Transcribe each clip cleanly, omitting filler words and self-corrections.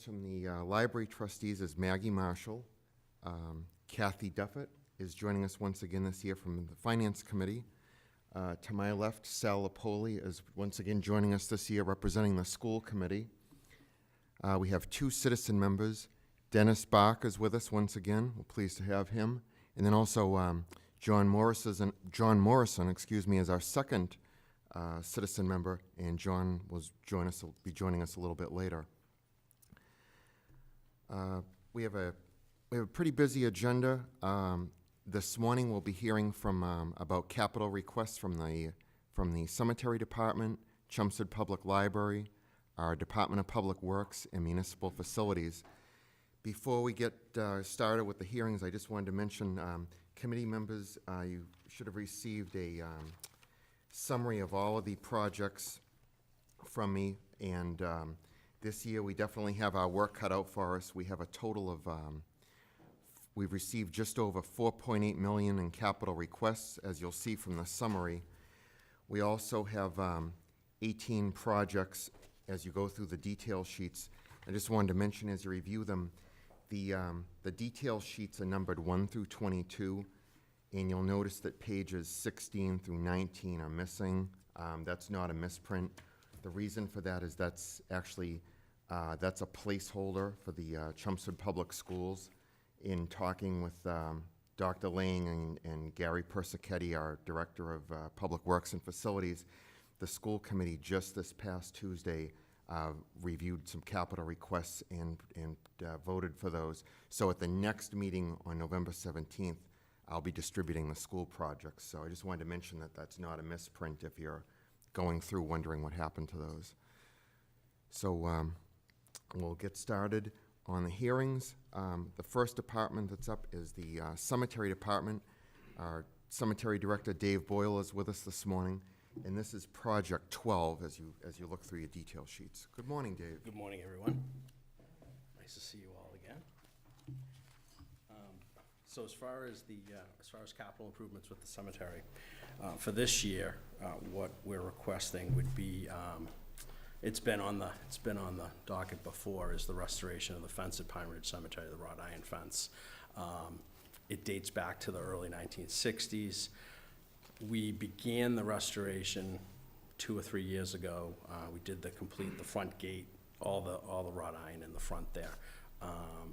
from the library trustees is Maggie Marshall. Kathy Duffett is joining us once again this year from the Finance Committee. To my left, Sal Lapoli is once again joining us this year representing the School Committee. We have two citizen members. Dennis Bach is with us once again. We're pleased to have him. And then also John Morrison, is our second citizen member, and John will be joining us a little bit later. We have a pretty busy agenda. This morning we'll be hearing from about capital requests from the Cemetery Department, Chelmsford Public Library, our Department of Public Works, and Municipal Facilities. Before we get started with the hearings, I just wanted to mention committee members, you should have received a summary of all of the projects from me, and this year we definitely have our work cut out for us. We have a total of, we've received just over $4.8 million in capital requests, as you'll see from the summary. We also have 18 projects as you go through the detail sheets. I just wanted to mention as you review them, the detail sheets are numbered 1 through 22, and you'll notice that pages 16 through 19 are missing. That's not a misprint. The reason for that is that's actually, that's a placeholder for the Chelmsford Public Schools. In talking with Dr. Lang and Gary Persichetti, our Director of Public Works and Facilities, the school committee just this past Tuesday reviewed some capital requests and voted for those. So at the next meeting on November 17th, I'll be distributing the school projects. So I just wanted to mention that that's not a misprint if you're going through wondering what happened to those. So we'll get started on the hearings. The first department that's up is the Cemetery Department. Our Cemetery Director, Dave Boyle, is with us this morning. And this is Project 12 as you look through your detail sheets. Good morning, Dave. Good morning, everyone. Nice to see you all again. So as far as capital improvements with the cemetery, for this year, what we're requesting would be, it's been on the docket before, is the restoration of the fence at Pine Ridge Cemetery, the wrought iron fence. It dates back to the early 1960s. We began the restoration 2 or 3 years ago. We did the front gate, all the wrought iron in the front there.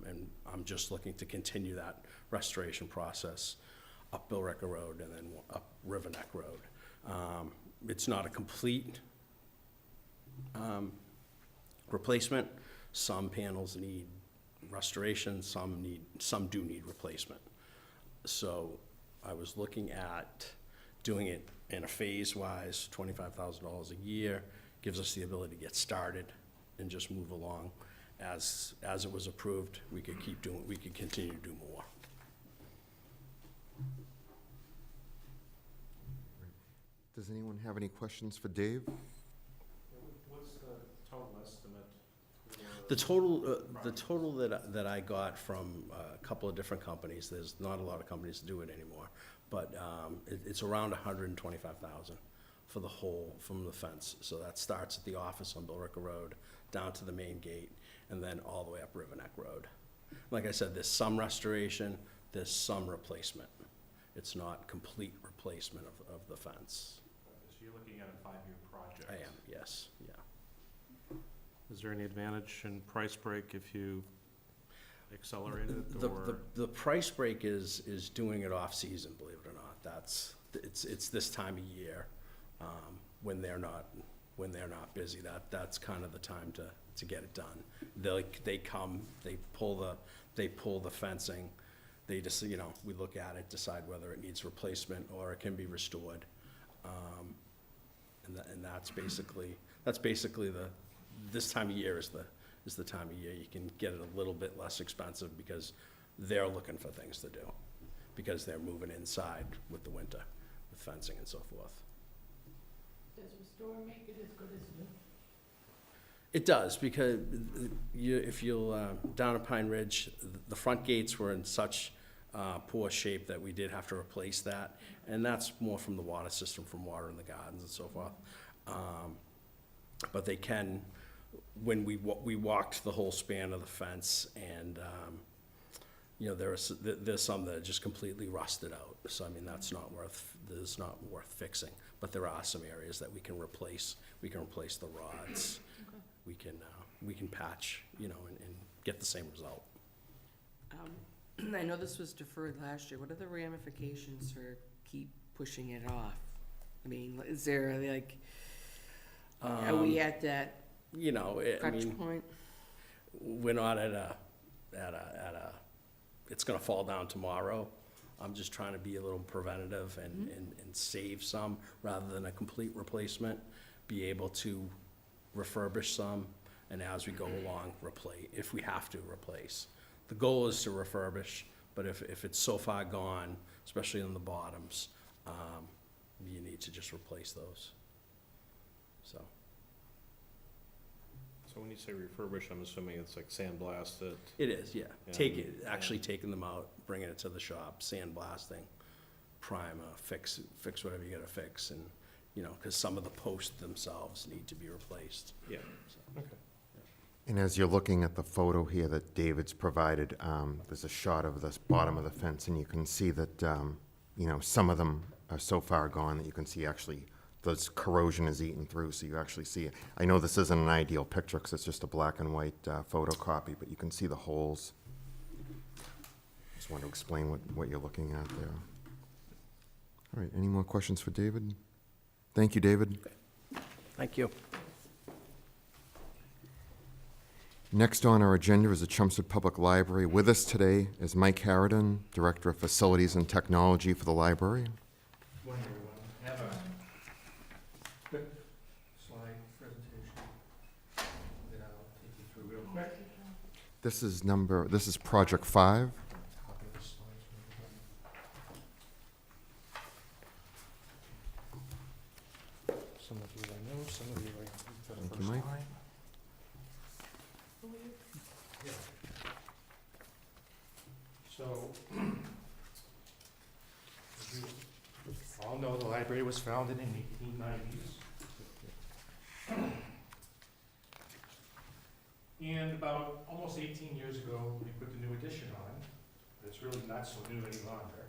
And I'm just looking to continue that restoration process up Billerica Road and then up River Neck Road. It's not a complete replacement. Some panels need restoration, some do need replacement. So I was looking at doing it in a phase-wise, $25,000 a year, gives us the ability to get started and just move along. As it was approved, we could continue to do more. Does anyone have any questions for Dave? What's the total estimate? The total that I got from a couple of different companies, there's not a lot of companies that do it anymore, but it's around $125,000 for the whole, from the fence. So that starts at the office on Billerica Road, down to the main gate, and then all the way up River Neck Road. Like I said, there's some restoration, there's some replacement. It's not complete replacement of the fence. So you're looking at a 5-year project? I am, yes, yeah. Is there any advantage in price break if you accelerate it? The price break is doing it off season, believe it or not. It's this time of year when they're not busy. That's kind of the time to get it done. They come, they pull the fencing. They just, we look at it, decide whether it needs replacement or it can be restored. And that's basically this time of year is the time of year you can get it a little bit less expensive because they're looking for things to do, because they're moving inside with the winter, with fencing and so forth. Does restore make it as good as new? It does, because if you'll, down at Pine Ridge, the front gates were in such poor shape that we did have to replace that, and that's more from the water system, from water in the gardens and so forth. But they can, when we walked the whole span of the fence, and, you know, there's some that are just completely rusted out. So, I mean, that's not worth fixing. But there are some areas that we can replace. We can replace the rods. We can patch, you know, and get the same result. I know this was deferred last year. What are the ramifications for keep pushing it off? I mean, is there like, are we at that You know, I crunch mean, point? we're not at a, it's gonna fall down tomorrow. I'm just trying to be a little preventative and save some, rather than a complete replacement, be able to refurbish some, and as we go along, replace, if we have to replace. The goal is to refurbish, but if it's so far gone, especially on the bottoms, you need to just replace those, so. So when you say refurbish, I'm assuming it's like sandblasted? It is, yeah. Yeah. Actually taking them out, bringing it to the shop, sandblasting, primer, fix whatever you gotta fix, and, you know, because some of the posts themselves need to be replaced. Yeah. So, Okay. And as you're looking at the photo here that David's provided, there's a shot of the bottom of the fence, and you can see that, you know, some of them are so far gone that you can see actually the corrosion is eaten through, so you actually see it. I know this isn't an ideal picture because it's just a black and white photocopy, but you can see the holes. Just want to explain what you're looking at there. All right, any more questions for David? Thank you, David. Thank you. Next on our agenda is the Chelmsford Public Library. With us today is Mike Harridan, Director of Facilities and Technology for the library. Morning, everyone. I have a quick slide presentation that I'll take you through real quick. This is Project 5. Copy the slides for everybody. Some of you I know, some of you I for the Thank you, first Mike. time. Yeah. So, as you all know, the library was founded in 1890s. And about almost 18 years ago, we put the new addition on. It's really not so new any longer.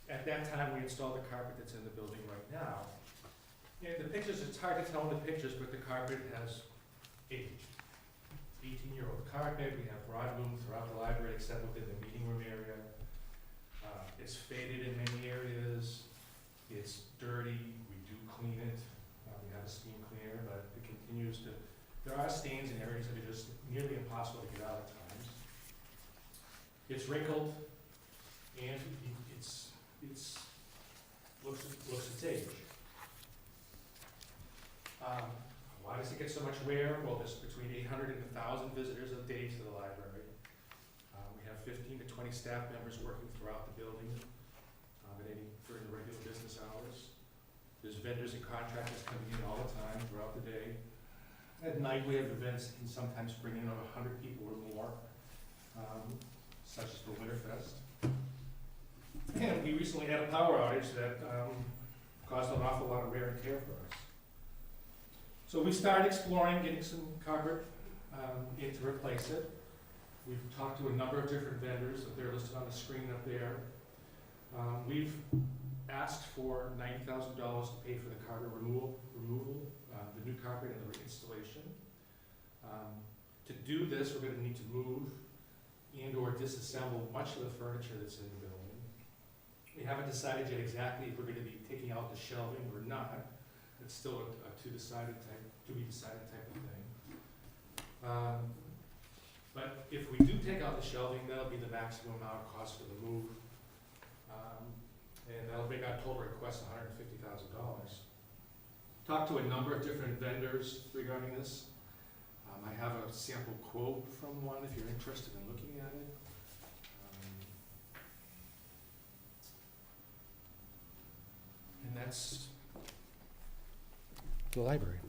At that time, we installed the carpet that's in the building right now. And the pictures, it's hard to tell in the pictures, but the carpet has aged. 18-year-old carpet, we have broadloom throughout the library except within the meeting room area. It's faded in many areas, it's dirty, we do clean it. We have a steam cleaner, but it continues to, there are stains in areas that are just nearly impossible to get out at times. It's wrinkled, and looks its age. Why does it get so much wear? Well, there's between 800 and 1,000 visitors a day to the library. We have 15 to 20 staff members working throughout the building during the regular business hours. There's vendors and contractors coming in all the time throughout the day. At night, we have events that can sometimes bring in over 100 people or more, such as the Winterfest. And we recently had a power outage that caused an awful lot of wear and tear for us. So we started exploring getting some carpet in to replace it. We've talked to a number of different vendors, they're listed on the screen up there. We've asked for $90,000 to pay for the carpet removal, the new carpet and the reinstallation. To do this, we're gonna need to move and/or disassemble much of the furniture that's in the building. We haven't decided yet exactly if we're gonna be taking out the shelving or not. It's still a to be decided type of thing. But if we do take out the shelving, that'll be the maximum amount of cost for the move. And that'll make our total request $150,000. Talked to a number of different vendors regarding this. I have a sample quote from one if you're interested in looking at it. And that's the library.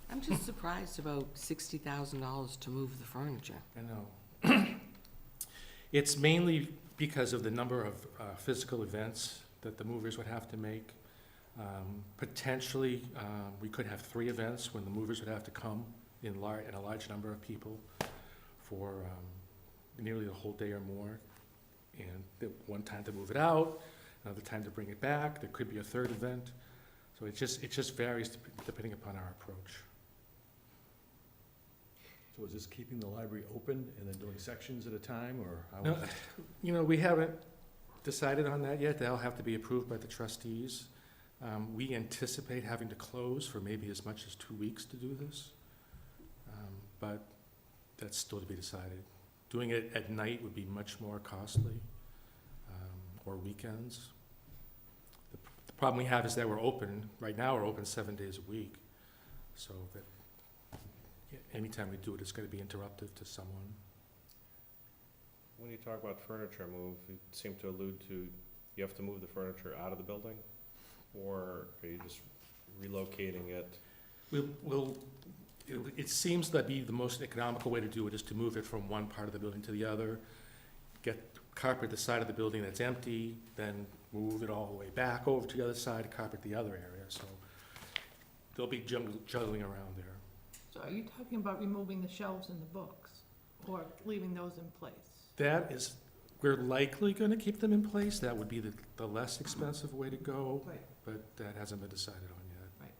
I'm just surprised about $60,000 to move the furniture. I know. It's mainly because of the number of physical events that the movers would have to make. Potentially, we could have 3 events when the movers would have to come in a large number of people for nearly a whole day or more. And one time to move it out, another time to bring it back. There could be a 3rd event. So it just varies depending upon our approach. So is this keeping the library open and then doing sections at a time, or how No, is it? you know, we haven't decided on that yet. That'll have to be approved by the trustees. We anticipate having to close for maybe as much as 2 weeks to do this. But that's still to be decided. Doing it at night would be much more costly, or weekends. The problem we have is that we're open, right now we're open 7 days a week. So that anytime we do it, it's gonna be interruptive to someone. When you talk about furniture move, you seem to allude to, you have to move the furniture out of the building? Or are you just relocating it? It seems to be the most economical way to do it is to move it from one part of the building to the other, carpet the side of the building that's empty, then move it all the way back over to the other side, carpet the other area, so there'll be juggling around there. So are you talking about removing the shelves and the books, or leaving those in place? That is, we're likely gonna keep them in place, that would be the less expensive way to go, Right. but that hasn't been decided on yet.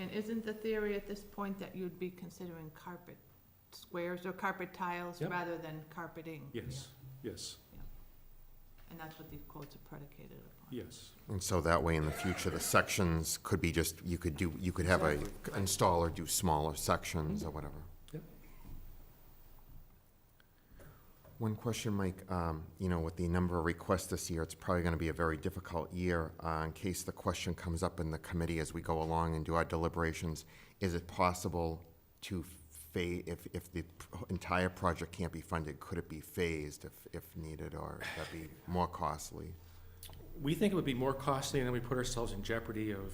And isn't the theory at this point that you'd be considering carpet squares or carpet tiles Yep. rather than carpeting? Yes, yes, And that's what these quotes are predicated upon? yes. And so that way in the future, the sections could be just, you could have a installer do smaller sections or whatever. Yep. One question, Mike, you know, with the number of requests this year, it's probably gonna be a very difficult year, in case the question comes up in the committee as we go along and do our deliberations. Is it possible to if the entire project can't be funded, could it be phased if needed, or would that be more costly? We think it would be more costly, and then we put ourselves in jeopardy of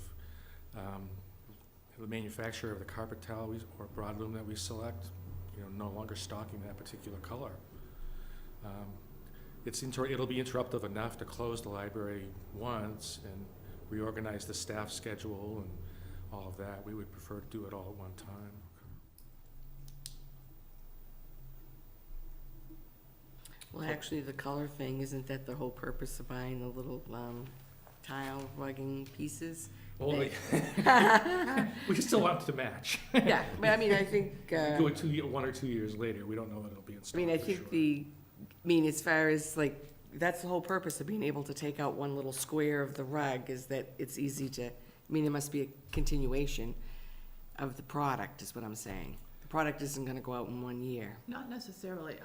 the manufacturer of the carpet tile or broadloom that we select, you know, no longer stocking that particular color. It'll be interruptive enough to close the library once and reorganize the staff schedule and all of that. We would prefer to do it all at one time. Well, actually, the color thing, isn't that the whole purpose of buying the little, tile rugging pieces? Well, we still want it to match. Yeah, but I mean, I think, Do it 1 or 2 years later, we don't know that it'll be I installed mean, I for think sure. as far as like, that's the whole purpose of being able to take out one little square of the rug, is that it's easy to, there must be a continuation of the product, is what I'm saying. The product isn't gonna go out in 1 year. Not necessarily.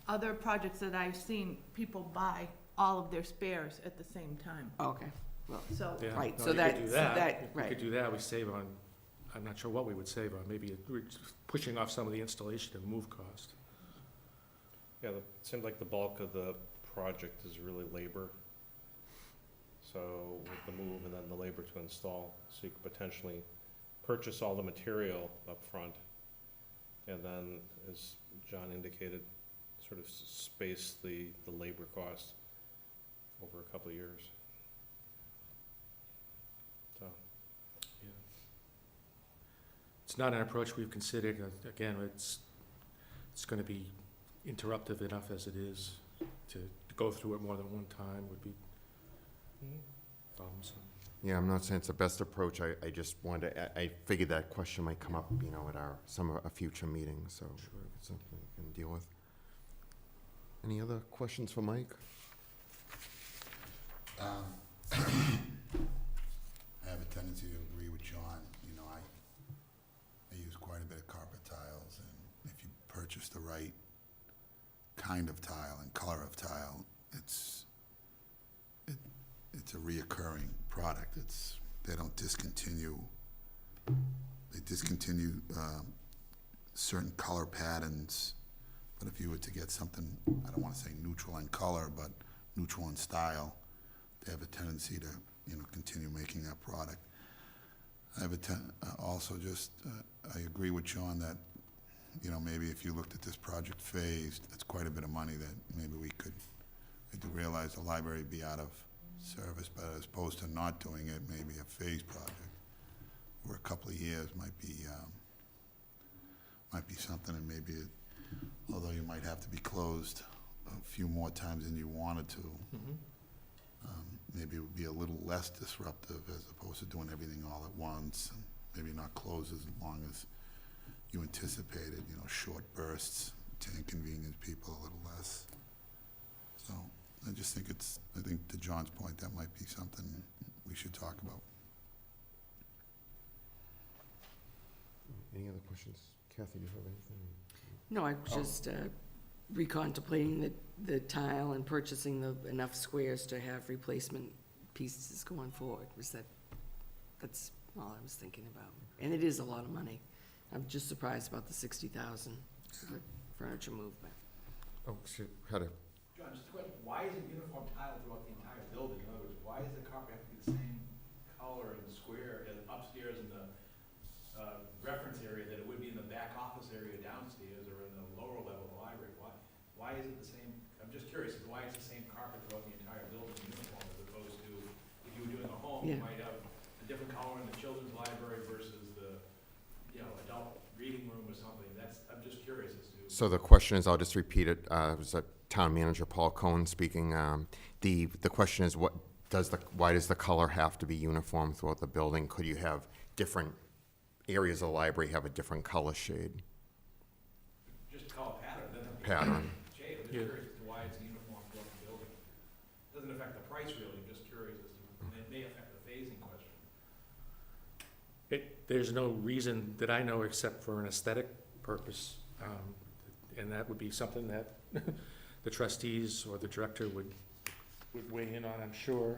Other projects that I've seen, people buy all of their spares at the same time. Okay, well, So, Yeah, right, no, so you could that- do so that. that- If we right. could do that, we save on, I'm not sure what we would save on, maybe we're just pushing off some of the installation and move cost. Yeah, it seemed like the bulk of the project is really labor. So with the move and then the labor to install, so you could potentially purchase all the material up front, and then, as John indicated, sort of space the labor costs over a couple of years. So, Yeah. It's not an approach we've considered. Again, it's gonna be interruptive enough as it is. To go through it more than one time would be troublesome. Yeah, I'm not saying it's the best approach, I just wanted to, I figured that question might come up, you know, at a future meeting, so it's something we can deal with. Any other questions for Mike? I have a tendency to agree with John. You know, I use quite a bit of carpet tiles, and if you purchase the right kind of tile and color of tile, it's a reoccurring product. They don't discontinue. They discontinue certain color patterns, but if you were to get something, I don't want to say neutral in color, but neutral in style, they have a tendency to, you know, continue making that product. I have also just, I agree with John that, you know, maybe if you looked at this project phased, it's quite a bit of money that maybe we could, I do realize the library would be out of service, but as opposed to not doing it, maybe a phase project for a couple of years might be something, and maybe although you might have to be closed a few more times than you wanted to, maybe it would be a little less disruptive as opposed to doing everything all at once, and maybe not close as long as you anticipated, short bursts to inconvenience people a little less. So I just think I think to John's point, that might be something we should talk about. Any other questions? Kathy, do you have anything? No, I was just recontemplating the tile and purchasing enough squares to have replacement pieces going forward. That's all I was thinking about. And it is a lot of money. I'm just surprised about the 60,000 for furniture movement. Oh, shoot, had a, John, just a question, why is it uniform tile throughout the entire building? In other words, why does the carpet have to be the same color and square as upstairs in the reference area that it would be in the back office area downstairs or in the lower level of the library? Why is it the same? I'm just curious, why it's the same carpet throughout the entire building uniform as opposed to, if you were doing a home, you Yeah. might have a different color in the children's library versus the, adult reading room or something. I'm just curious as to. so the question is, I'll just repeat it, it was Town Manager Paul Cohen speaking. The question is, why does the color have to be uniform throughout the building? Could you have different areas of the library have a different color shade? Just color pattern, doesn't have to be Pattern. shade. I'm just Yeah. curious as to why it's uniform throughout the building. Doesn't affect the price really, I'm just curious as to, and it may affect the phasing question. There's no reason that I know except for an aesthetic purpose. And that would be something that the trustees or the director would weigh in on, I'm sure.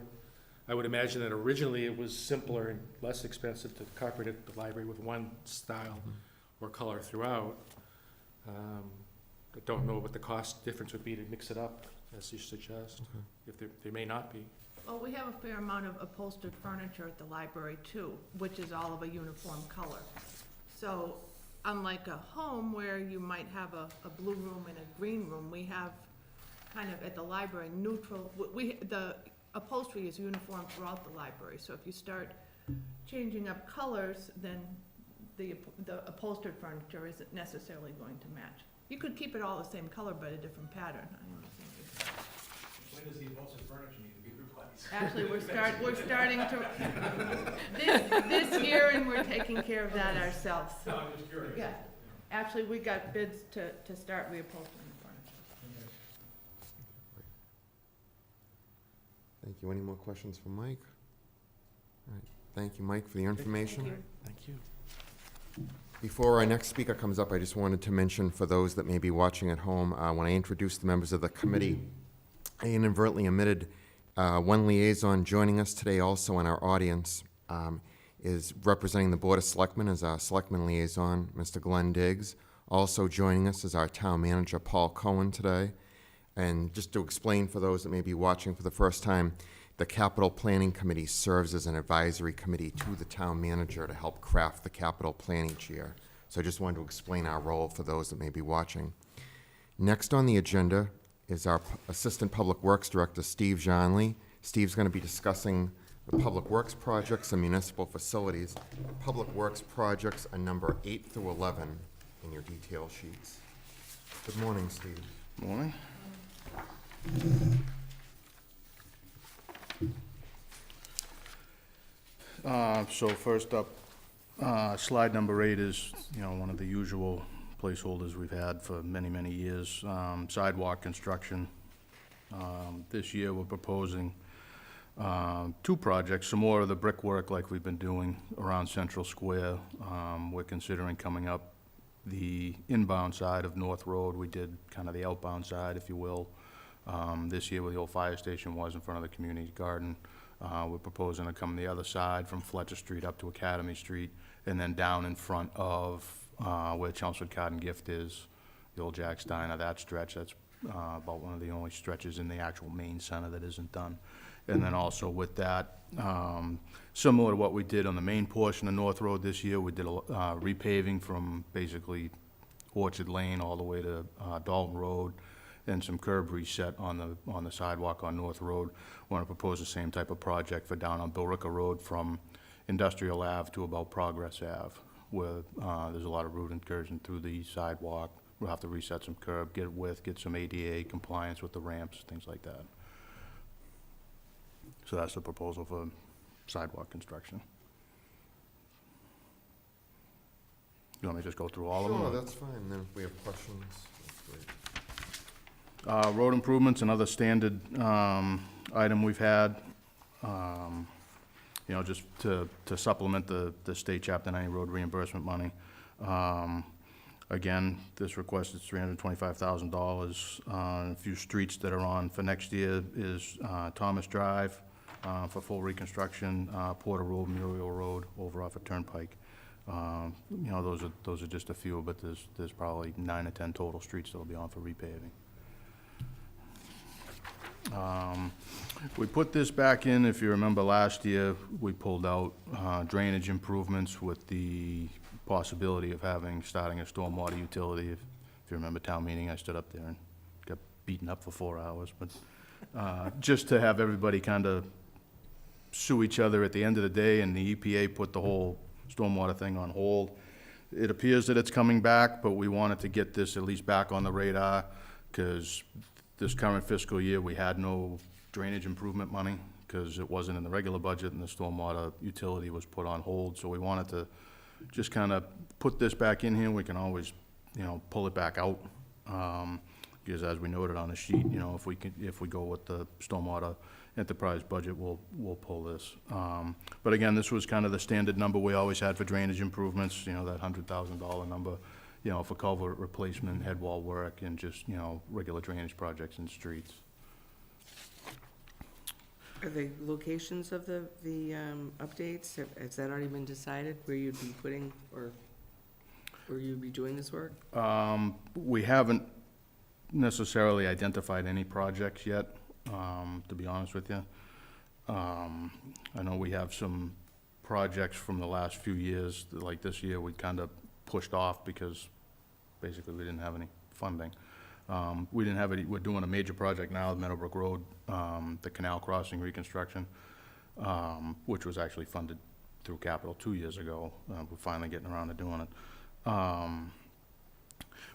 I would imagine that originally it was simpler and less expensive to carpet at the library with one style or color throughout. I don't know what the cost difference would be to mix it up, as you suggest, if there may not be. Well, we have a fair amount of upholstered furniture at the library too, which is all of a uniform color. So unlike a home where you might have a blue room and a green room, we have kind of at the library neutral, the upholstery is uniform throughout the library. So if you start changing up colors, then the upholstered furniture isn't necessarily going to match. You could keep it all the same color but a different pattern. I understand. When does the upholstered furniture need to be replaced? Actually, we're starting to, this year, and we're taking care of that ourselves. No, I'm just curious. Yeah, actually, we got bids to start reupholstering the furniture. Thank you. Any more questions for Mike? All right. Thank you, Mike, for the information. Thank you. Before our next speaker comes up, I just wanted to mention for those that may be watching at home, when I introduced the members of the committee, I inadvertently omitted one liaison joining us today also in our audience is representing the Board of Selectmen as our Selectman liaison, Mr. Glenn Diggs. Also joining us is our Town Manager, Paul Cohen, today. And just to explain for those that may be watching for the first time, the Capital Planning Committee serves as an advisory committee to the Town Manager to help craft the capital plan each year. So I just wanted to explain our role for those that may be watching. Next on the agenda is our Assistant Public Works Director, Steve Johnley. Steve's going to be discussing the public works projects and municipal facilities. The public works projects are number 8 through 11 in your detail sheets. Good morning, Steve. Morning. So first up, slide number 8 is, one of the usual placeholders we've had for many, many years. Sidewalk construction. This year, we're proposing 2 projects, some more of the brickwork like we've been doing around Central Square. We're considering coming up the inbound side of North Road. We did kind of the outbound side, if you will. This year, where the old fire station was in front of the community garden. We're proposing to come the other side from Fletcher Street up to Academy Street, and then down in front of where Chelmsford Cotton Gift is, the old Jack Steiner, that stretch. That's about one of the only stretches in the actual main center that isn't done. And then also with that, similar to what we did on the main portion of North Road this year, we did a repaving from basically Orchard Lane all the way to Dalton Road, and some curb reset on the sidewalk on North Road. Want to propose the same type of project for down on Billerica Road from Industrial Ave to about Progress Ave, where there's a lot of root incursion through the sidewalk. We'll have to reset some curb, get width, get some ADA compliance with the ramps, things like that. So that's the proposal for sidewalk construction. You want me to just go through all of them? Sure, or- that's fine, then if we have questions, that's great. Road improvements, another standard item we've had, you know, just to supplement the state Chapter 90 road reimbursement money. Again, this request is $325,000. A few streets that are on for next year is Thomas Drive for full reconstruction, Porter Road, Muriel Road, over off of Turnpike. You know, those are just a few, but there's probably 9 or 10 total streets that'll be on for repaving. We put this back in, if you remember last year, we pulled out drainage improvements with the possibility of starting a stormwater utility. If you remember town meeting, I stood up there and got beaten up for 4 hours, but just to have everybody kind of sue each other at the end of the day, and the EPA put the whole stormwater thing on hold. It appears that it's coming back, but we wanted to get this at least back on the radar, because this current fiscal year, we had no drainage improvement money, because it wasn't in the regular budget, and the stormwater utility was put on hold, so we wanted to just kind of put this back in here. We can always, you know, pull it back out, because as we noted on the sheet, you know, if we go with the stormwater enterprise budget, we'll pull this. But again, this was kind of the standard number we always had for drainage improvements, you know, that $100,000 number, you know, for culvert replacement, head wall work, and just, you know, regular drainage projects in streets. Are the locations of the updates, has that already been decided, where you'd be putting, or where you'd be doing this work? We haven't necessarily identified any projects yet, to be honest with you. I know we have some projects from the last few years, like this year, we kind of pushed off because basically we didn't have any funding. We didn't have any, we're doing a major project now at Meadowbrook Road, the canal crossing reconstruction, which was actually funded through capital 2 years ago. We're finally getting around to doing it.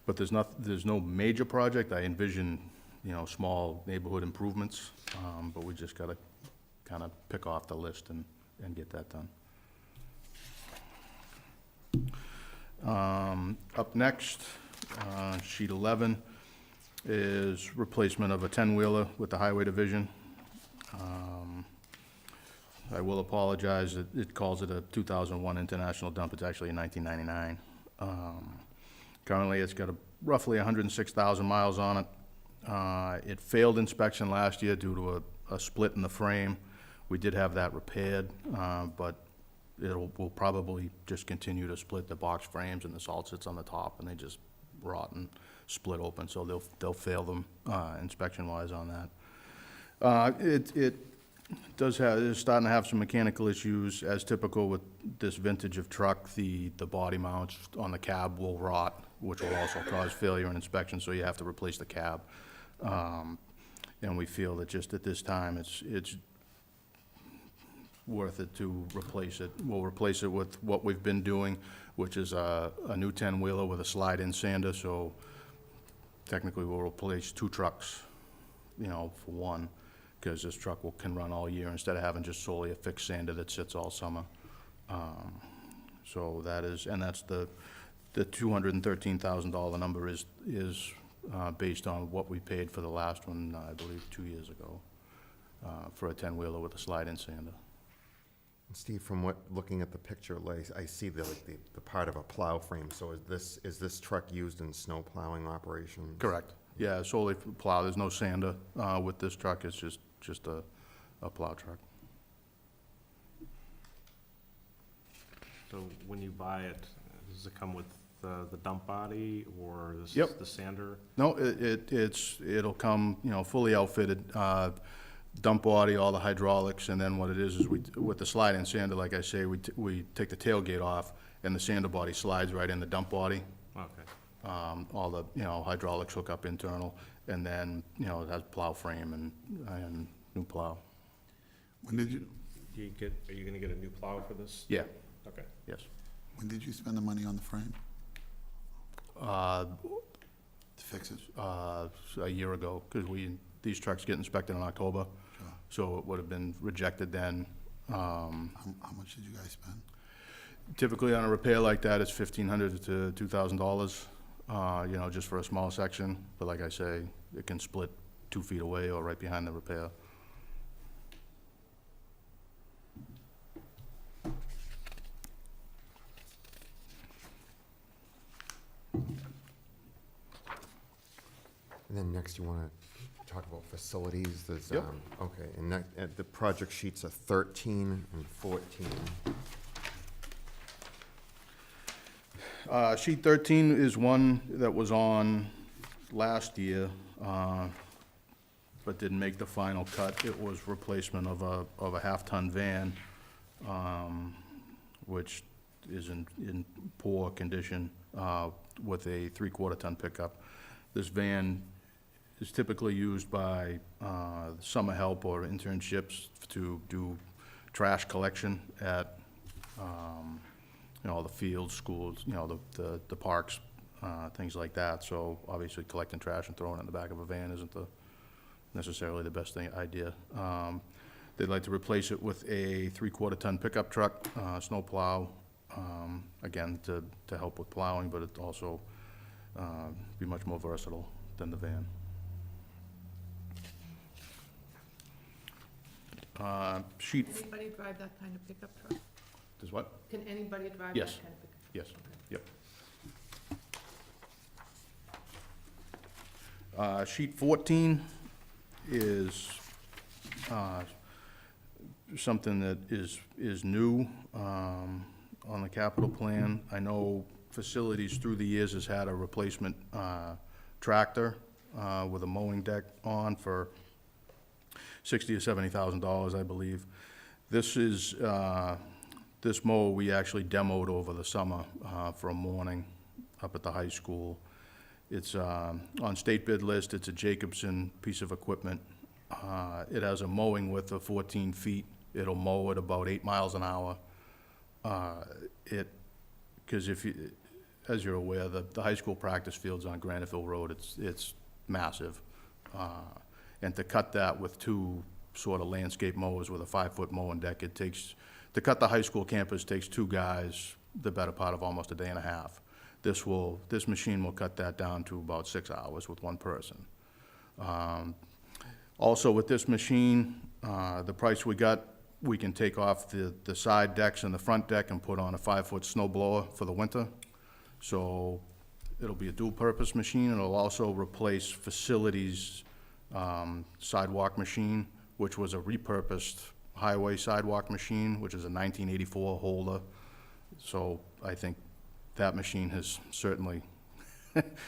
But there's no major project. I envision, you know, small neighborhood improvements, but we just gotta kind of pick off the list and get that done. Up next, sheet 11 is replacement of a 10-wheeler with the Highway Division. I will apologize, it calls it a 2001 International Dump, it's actually a 1999. Currently, it's got roughly 106,000 miles on it. It failed inspection last year due to a split in the frame. We did have that repaired, but we'll probably just continue to split the box frames, and the salt sits on the top, and they just rot and split open, so they'll fail them inspection-wise on that. It is starting to have some mechanical issues, as typical with this vintage of truck. The body mounts on the cab will rot, which will also cause failure in inspection, so you have to replace the cab. And we feel that just at this time, it's worth it to replace it. We'll replace it with what we've been doing, which is a new 10-wheeler with a slide-in sander, so technically we'll replace 2 trucks, you know, for one, because this truck can run all year instead of having just solely a fixed sander that sits all summer. So that is, and that's the $213,000 number is based on what we paid for the last one, I believe 2 years ago, for a 10-wheeler with a slide-in sander. And Steve, from looking at the picture, like, I see the part of a plow frame, so is this truck used in snow plowing operations? Correct. Yeah, solely for plow. There's no sander with this truck. It's just a plow truck. So when you buy it, does it come with the dump body or Yep. the sander? No, it'll come, you know, fully outfitted, dump body, all the hydraulics, and then what it is with the slide-in sander, like I say, we take the tailgate off, and the sander body slides right in the dump body. Okay. all the, hydraulics hook up internal, and then, it has plow frame and new plow. When did you, Are you gonna get a new plow for this? Yeah, Okay. yes. when did you spend the money on the frame Uh, to fix it? a year ago, because these trucks get inspected in October, Sure. so it would have been rejected then. How much did you guys spend? Typically on a repair like that, it's $1,500 to $2,000, just for a small section. But like I say, it can split 2 feet away or right behind the repair. And then next, you want to talk about facilities. There's, Yep. okay, and the project sheets are 13 and 14. Sheet 13 is one that was on last year, but didn't make the final cut. It was replacement of a half-ton van, which is in poor condition, with a 3/4-ton pickup. This van is typically used by summer help or internships to do trash collection at, all the fields, schools, the parks, things like that. So obviously collecting trash and throwing it in the back of a van isn't necessarily the best idea. They'd like to replace it with a 3/4-ton pickup truck, snow plow, again, to help with plowing, but it also be much more versatile than the van. Sheet, Anybody drive that kind of pickup truck? does what? Can anybody drive that Yes. kind of pickup? Yes, yep. Sheet 14 is something that is new on the capital plan. I know facilities through the years has had a replacement tractor with a mowing deck on for $60,000 or $70,000, I believe. This is, this mower we actually demoed over the summer for a morning up at the high school. It's on state bid list. It's a Jacobson piece of equipment. It has a mowing width of 14 feet. It'll mow at about 8 miles an hour. Because as you're aware, the high school practice field's on Graniteville Road. It's massive. And to cut that with 2 sort of landscape mowers with a 5-foot mowing deck, to cut the high school campus takes 2 guys the better part of almost a day and a half. This machine will cut that down to about 6 hours with 1 person. Also with this machine, the price we got, we can take off the side decks and the front deck and put on a 5-foot snow blower for the winter. So it'll be a dual-purpose machine. It'll also replace facilities sidewalk machine, which was a repurposed highway sidewalk machine, which is a 1984 Holder. So I think that machine has certainly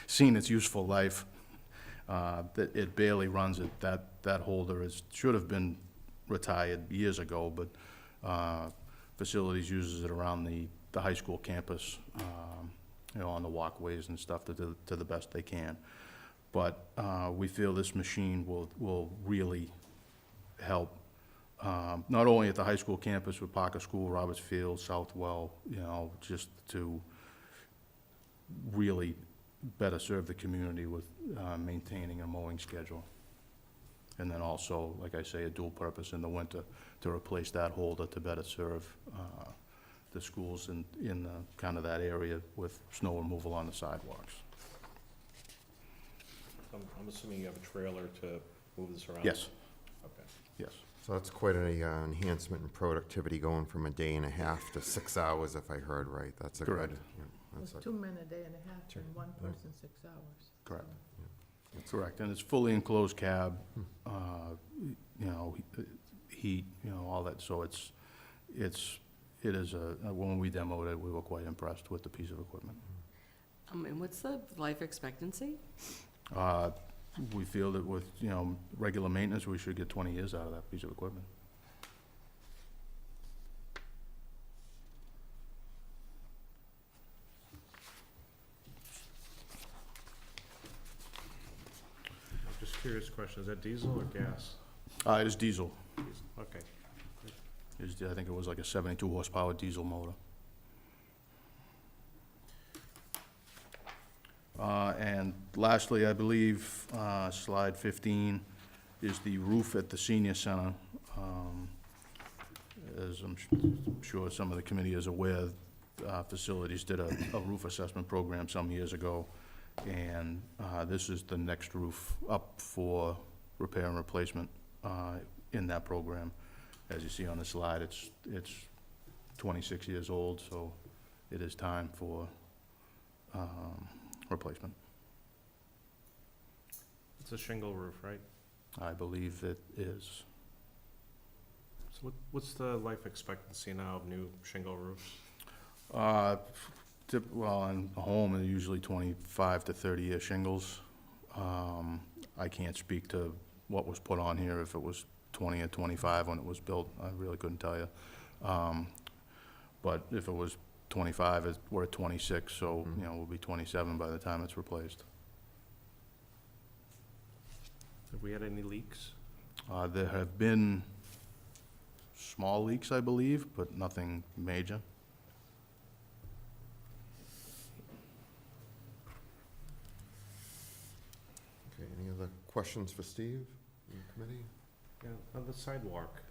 seen its useful life. That it barely runs it. That Holder should have been retired years ago, but facilities uses it around the high school campus, on the walkways and stuff to the best they can. But we feel this machine will really help, not only at the high school campus with Parker School, Roberts Field, Southwell, just to really better serve the community with maintaining a mowing schedule. And then also, like I say, a dual purpose in the winter to replace that Holder to better serve the schools in kind of that area with snow removal on the sidewalks. I'm assuming you have a trailer to move this around? Yes, Okay. yes. So that's quite an enhancement in productivity, going from a day and a half to 6 hours, if I heard right. That's a good. Correct. Yeah, With that's a- 2 men a day and a half and 1 person 6 hours. Correct. Correct, and it's fully enclosed cab, heat, all that, so it is when we demoed it, we were quite impressed with the piece of equipment. And what's the life expectancy? We feel that with, regular maintenance, we should get 20 years out of that piece of equipment. Curious question, is that diesel or gas? It is diesel. Diesel, okay. I think it was like a 72 horsepower diesel motor. And lastly, I believe, slide 15 is the roof at the senior center. As I'm sure some of the committee is aware, facilities did a roof assessment program some years ago, and this is the next roof up for repair and replacement in that program. As you see on the slide, it's 26 years old, so it is time for replacement. It's a shingle roof, right? I believe it is. So what's the life expectancy now of new shingle roofs? Well, in a home, they're usually 25 to 30-year shingles. I can't speak to what was put on here, if it was 20 or 25 when it was built. I really couldn't tell you. But if it was 25, we're at 26, so, you know, we'll be 27 by the time it's replaced. Have we had any leaks? There have been small leaks, I believe, but nothing major. Okay, any other questions for Steve in the committee? Yeah, on the sidewalk,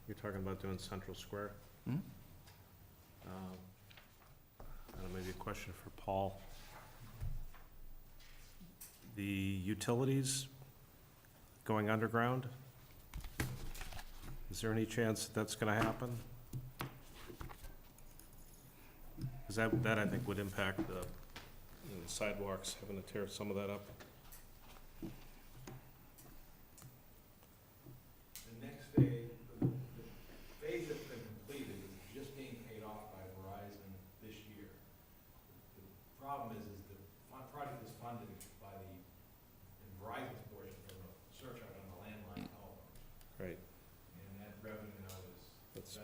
you're talking about doing Central Square? Hmm? I don't know, maybe a question for Paul. The utilities going underground? Is there any chance that's gonna happen? Because that I think would impact the, you know, the sidewalks, having to tear some of that up. The next phase, the phase that's been completed is just being paid off by Verizon this year. The problem is the project is funded by in Verizon's portion from a surcharge on the landline telephones. Right. And that revenue now is, That's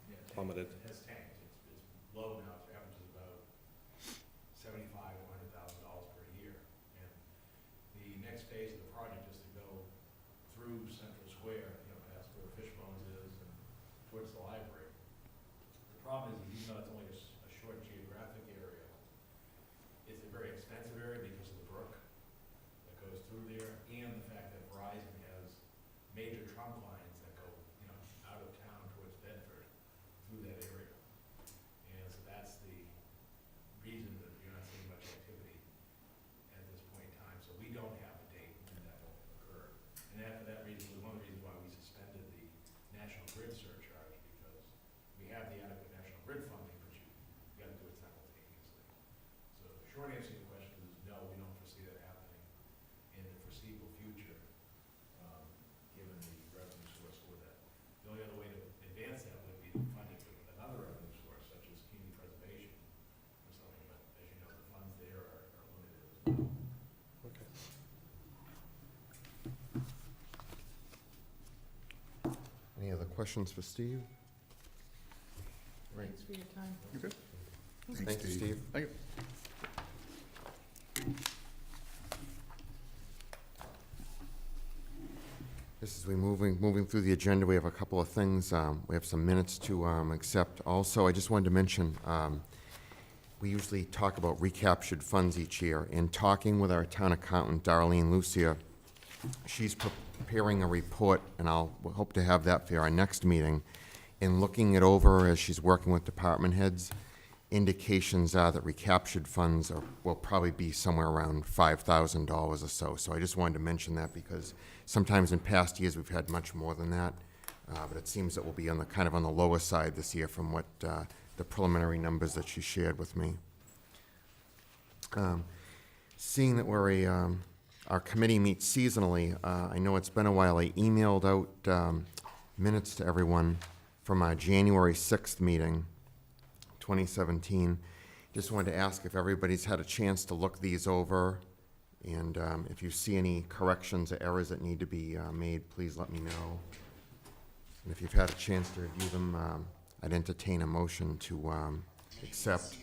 yeah, plummeted. it has tanked. It's low now, it averages about $75,000 to $100,000 per year. And the next phase of the project is to go through Central Square, you know, past where Fishbones is and towards the library. The problem is, even though it's only a short geographic area, it's a very expensive area because of the brook that goes through there, and the fact that Verizon has major trunk lines that go, you know, out of town towards Bedford through that area. And so that's the reason that you're not seeing much activity at this point in time. So we don't have a date when that will occur. And for that reason, was one of the reasons why we suspended the National Grid surcharge, because we have the adequate National Grid funding, but you gotta do it simultaneously. So the short answer to your question is no, we don't foresee that happening in the foreseeable future, given the revenue source for that. The only other way to advance that would be to fund it with another revenue source, such as community preservation or something, but as you know, the funds there are limited as well. Okay. Any other questions for Steve? Thanks for your time. Thank you, Steve. Thank you. This is moving through the agenda. We have a couple of things. We have some minutes to accept. Also, I just wanted to mention, we usually talk about recaptured funds each year. In talking with our town accountant, Darlene Lucia, she's preparing a report, and we'll hope to have that for our next meeting. In looking it over as she's working with department heads, indications are that recaptured funds will probably be somewhere around $5,000 or so. So I just wanted to mention that because sometimes in past years we've had much more than that, but it seems that we'll be on the kind of on the lower side this year from what the preliminary numbers that she shared with me. Seeing that our committee meets seasonally, I know it's been a while. I emailed out minutes to everyone from our January 6th meeting, 2017. Just wanted to ask if everybody's had a chance to look these over, and if you see any corrections or errors that need to be made, please let me know. And if you've had a chance to review them, I'd entertain a motion to accept.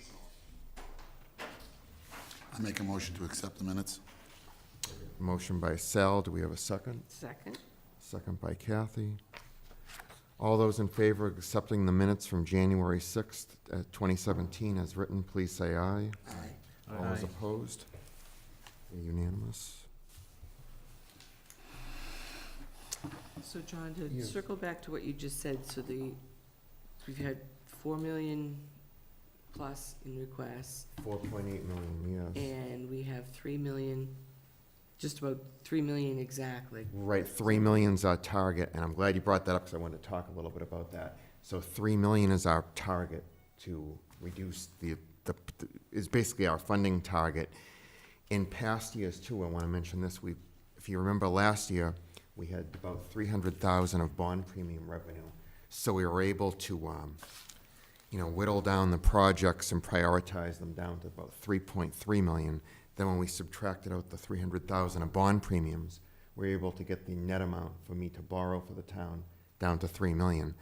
I make a motion to accept the minutes. Motion by Sal, do we have a second? Second? Second by Kathy. All those in favor of accepting the minutes from January 6th, 2017 as written, please say aye. Aye. All those Aye. opposed? Unanimous. So John, to Yeah. circle back to what you just said, so we've had 4 million plus in requests, 4.8 million, yes. and we have 3 million, just about 3 million exactly. Right, 3 million's our target, and I'm glad you brought that up because I wanted to talk a little bit about that. So 3 million is our target to reduce is basically our funding target. In past years too, I want to mention this, if you remember last year, we had about 300,000 of bond premium revenue. So we were able to, whittle down the projects and prioritize them down to about 3.3 million. Then when we subtracted out the 300,000 of bond premiums, we were able to get the net amount for me to borrow for the town down to 3 million.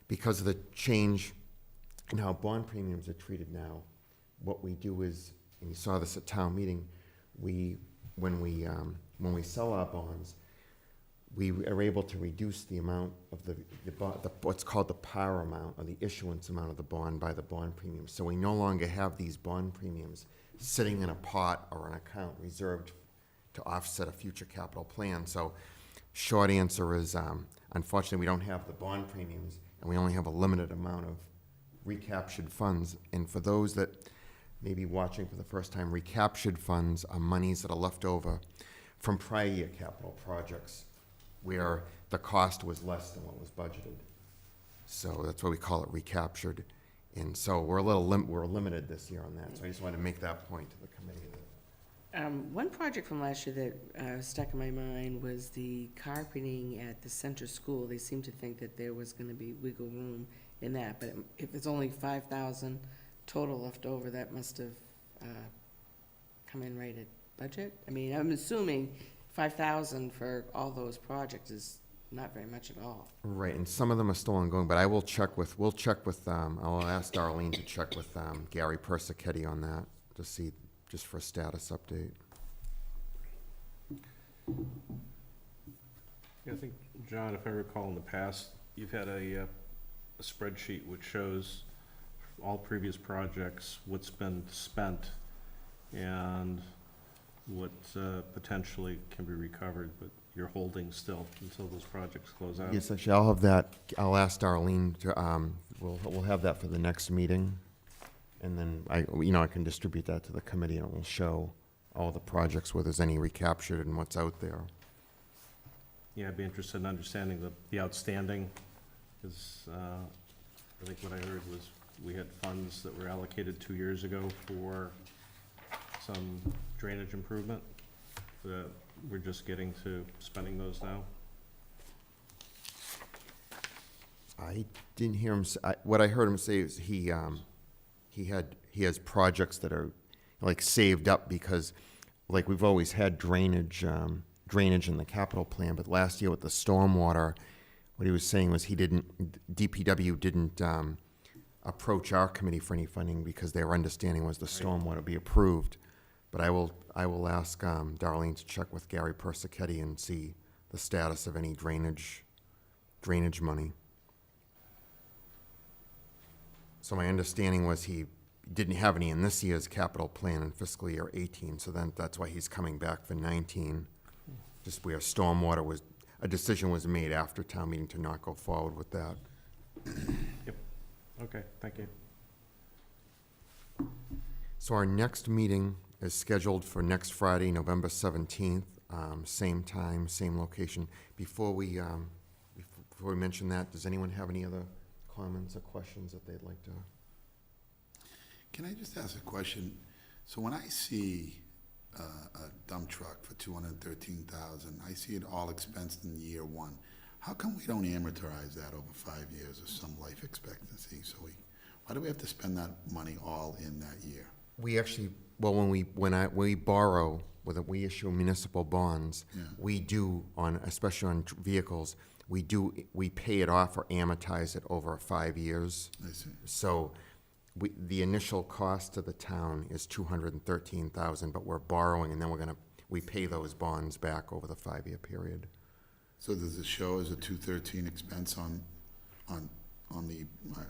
Because of the change in how bond premiums are treated now, what we do is, and you saw this at town meeting, when we sell our bonds, we are able to reduce the amount of what's called the par amount, or the issuance amount of the bond by the bond premium. So we no longer have these bond premiums sitting in a pot or an account reserved to offset a future capital plan. So short answer is, unfortunately, we don't have the bond premiums, and we only have a limited amount of recaptured funds. And for those that may be watching for the first time, recaptured funds are monies that are left over from prior year capital projects where the cost was less than what was budgeted. So that's why we call it recaptured. And so we're we're limited this year on that. So I just wanted to make that point to the committee. One project from last year that stuck in my mind was the carpeting at the center school. They seemed to think that there was gonna be wiggle room in that, but if it's only 5,000 total left over, that must have come in right at budget. I mean, I'm assuming 5,000 for all those projects is not very much at all. Right, and some of them are still ongoing, but we'll check with, I'll ask Darlene to check with Gary Persichetti on that to see, just for a status update. Yeah, I think, John, if I recall in the past, you've had a spreadsheet which shows all previous projects, what's been spent, and what potentially can be recovered, but you're holding still until those projects close out. Yes, actually, I'll have that, I'll ask Darlene to, we'll have that for the next meeting. And then I can distribute that to the committee, and it will show all the projects where there's any recaptured and what's out there. Yeah, I'd be interested in understanding the outstanding, because I think what I heard was we had funds that were allocated 2 years ago for some drainage improvement, that we're just getting to spending those now. I didn't hear him, what I heard him say is he has projects that are like saved up because, like, we've always had drainage in the capital plan, but last year with the stormwater, what he was saying was DPW didn't approach our committee for any funding because their understanding was the stormwater be approved. But I will ask Darlene to check with Gary Persichetti and see the status of any drainage money. So my understanding was he didn't have any in this year's capital plan in fiscal year 18, so then that's why he's coming back for 19. Just where stormwater a decision was made after town meeting to not go forward with that. Yep, okay, thank you. So our next meeting is scheduled for next Friday, November 17th, same time, same location. Before we mention that, does anyone have any other comments or questions that they'd like to? Can I just ask a question? So when I see a dump truck for $213,000, I see it all expensed in year one. How come we don't amortize that over 5 years or some life expectancy? So why do we have to spend that money all in that year? We actually, well, when we borrow, whether we issue municipal bonds, Yeah. we do especially on vehicles, we pay it off or amortize it over 5 years. I see. So the initial cost to the town is $213,000, but we're borrowing, and then we pay those bonds back over the 5-year period. So does it show as a 213 expense on the,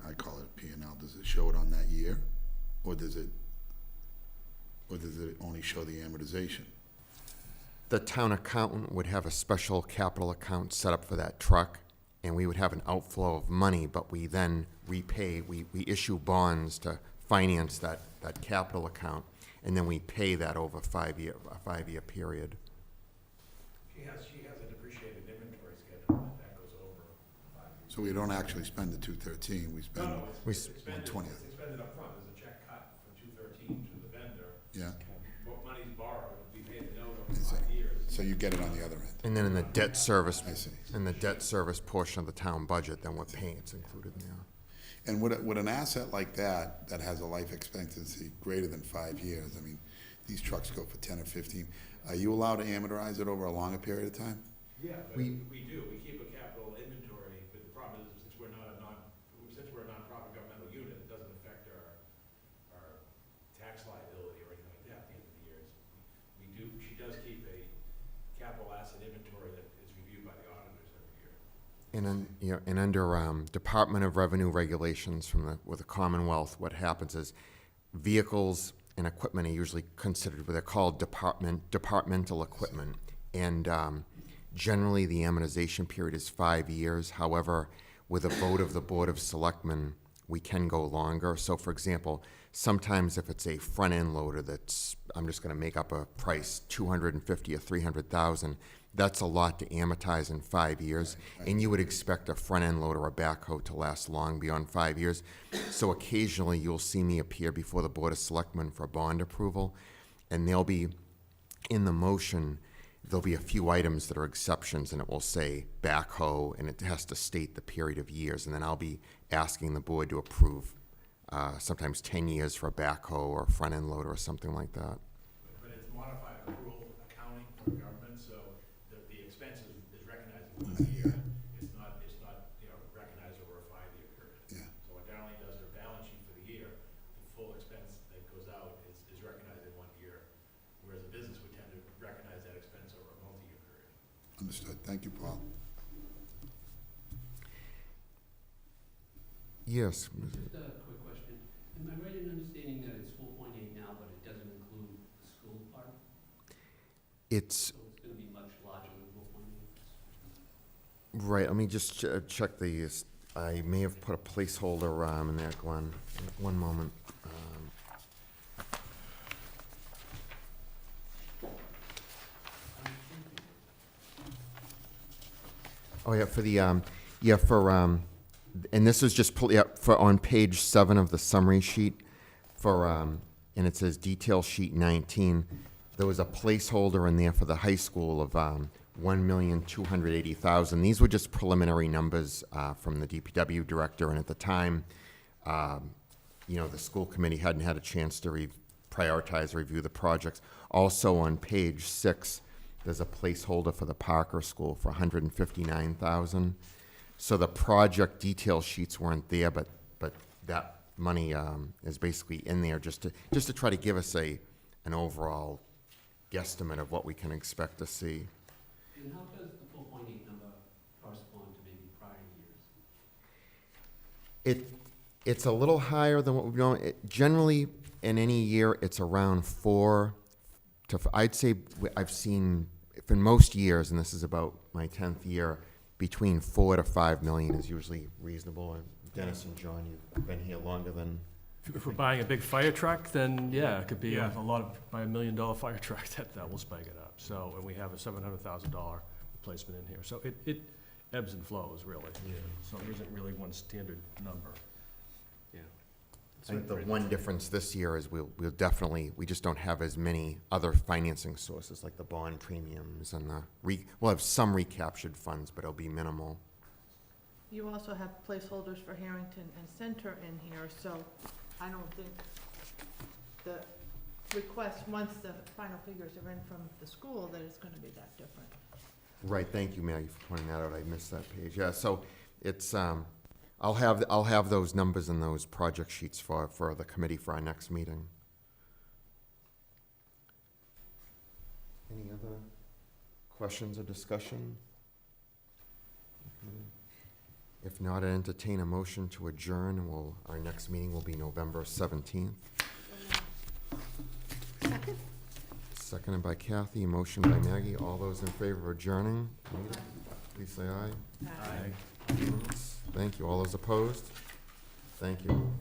I call it P and L, does it show it on that year? Or does it only show the amortization? The town accountant would have a special capital account set up for that truck, and we would have an outflow of money, but we then repay, we issue bonds to finance that capital account, and then we pay that over a 5-year period. She has a depreciated inventory schedule that goes over 5 years. So we don't actually spend the 213, we spend, No, We it's s- expended, 120. it's expended upfront, there's a check cut for 213 to the vendor. yeah? What money's borrowed, we pay the note I over see. 5 years. So you get it on the other end? And then in the debt service, I see. in the debt service portion of the town budget, then we're paying, it's included in there. And would an asset like that, that has a life expectancy greater than 5 years, I mean, these trucks go for 10 or 15, are you allowed to amortize it over a longer period of time? Yeah, but We- we do, we keep a capital inventory, but the problem is, since we're a nonprofit governmental unit, it doesn't affect our tax liability or anything like that at the end of the years. She does keep a capital asset inventory that is reviewed by the auditors every year. And under Department of Revenue regulations with the Commonwealth, what happens is vehicles and equipment are usually considered, what they're called departmental equipment. And generally, the amortization period is 5 years. However, with a vote of the Board of Selectmen, we can go longer. So for example, sometimes if it's a front-end loader that's, I'm just gonna make up a price, 250 or 300,000, that's a lot to amortize in 5 years. And you would expect a front-end loader or backhoe to last long beyond 5 years. So occasionally, you'll see me appear before the Board of Selectmen for bond approval, and they'll be, in the motion, there'll be a few items that are exceptions, and it will say backhoe, and it has to state the period of years, and then I'll be asking the board to approve sometimes 10 years for a backhoe or a front-end loader or something like that. But it's modified accrual accounting for government, so the expense is recognized in 1 year. It's not, recognized over a 5-year period. Yeah. So when Darlene does her balance sheet for the year, the full expense that goes out is recognized in 1 year, whereas a business would tend to recognize that expense over a multi-year period. Understood, thank you, Paul. Yes, Just a quick question. Am I right in understanding that it's 4.8 now, but it doesn't include the school part? it's, So it's gonna be much larger than 4.8? right, let me just check these. I may have put a placeholder in there, Glenn. One moment. Oh, yeah, for the, and this is just, for on page 7 of the summary sheet, and it says detail sheet 19, there was a placeholder in there for the high school of 1,280,000. These were just preliminary numbers from the DPW director, and at the time, the school committee hadn't had a chance to prioritize, review the projects. Also on page 6, there's a placeholder for the Parker School for 159,000. So the project detail sheets weren't there, but that money is basically in there just to try to give us an overall guesstimate of what we can expect to see. And how does the 4.8 number correspond to maybe prior years? It's a little higher than what we've known. Generally, in any year, it's around 4 to, I'd say, I've seen, in most years, and this is about my 10th year, between 4 to 5 million is usually reasonable. And Dennis and John, you've been here longer than, If we're buying a big fire truck, then yeah, it could be a lot of, buy $1 million fire truck, that will spike it up. So, and we have a $700,000 replacement in here. So it ebbs and flows, really. So there isn't really one standard number. Yeah. I think the one difference this year is we just don't have as many other financing sources like the bond premiums and we'll have some recaptured funds, but it'll be minimal. You also have placeholders for Harrington and Center in here, so I don't think the request, once the final figures are in from the school, that it's gonna be that different. Right, thank you, Maggie, for pointing that out. I missed that page. Yeah, so it's, I'll have those numbers and those project sheets for the committee for our next meeting. Any other questions or discussion? Okay. If not, I entertain a motion to adjourn, and our next meeting will be November 17th. Second? Seconded by Kathy, motion by Maggie. All those in favor of adjourning, please say aye. Aye. Thank you. All those opposed? Thank you.